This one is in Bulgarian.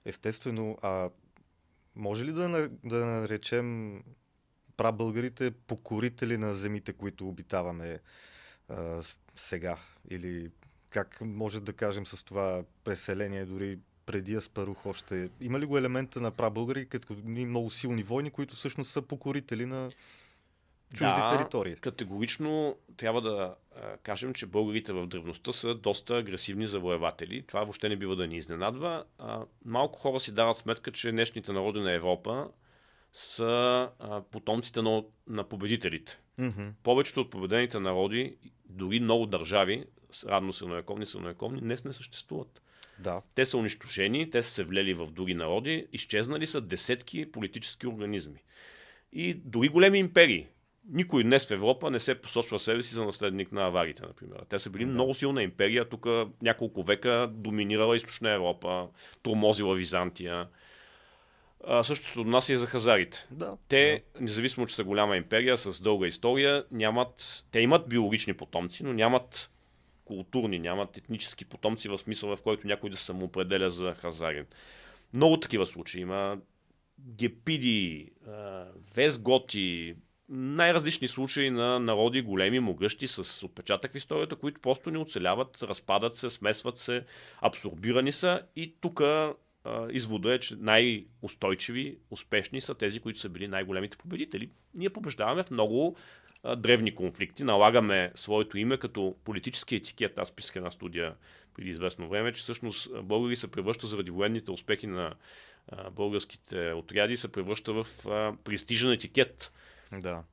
Естествено, може ли да наречем прабългарите покорители на земите, които обитаваме сега? Или как може да кажем с това преселение, дори преди Аспарух още? Има ли го елемента на прабългари, като много силни войни, които всъщност са покорители на чужди Да, територии? категорично трябва да кажем, че българите в древността са доста агресивни завоеватели. Това въобще не бива да ни изненадва. Малко хора си дават сметка, че днешните народи на Европа са потомците на победителите. Mm-hmm. Повечето от победените народи, дори много държави, равно средновековни, днес не съществуват. Да. Те са унищожени, те са се влели в други народи, изчезнали са десетки политически организми. И дори големи империи. Никой днес в Европа не се посочва себе си за наследник на аварите, например. Те са били много силна империя, тук няколко века доминирала Източна Европа, тормозила Византия. Също се отнася и за хазарите. Да. Те, независимо, че са голяма империя с дълга история, те имат биологични потомци, но нямат културни, нямат етнически потомци в смисъл, в който някой да се самоопределя за хазарин. Много такива случаи има. Гепиди, вестготи, най-различни случаи на народи, големи, могъщи, с отпечатък в историята, които просто не оцеляват, разпадат се, смесват се, абсорбирани са и тук извода е, че най-устойчиви, успешни са тези, които са били най-големите победители. Ние побеждаваме в много древни конфликти, налагаме своето име като политически етикет. Аз писах една студия преди известно време, че всъщност българи се превръща заради военните успехи на българските отряди, се превръща в престижен етикет. Да.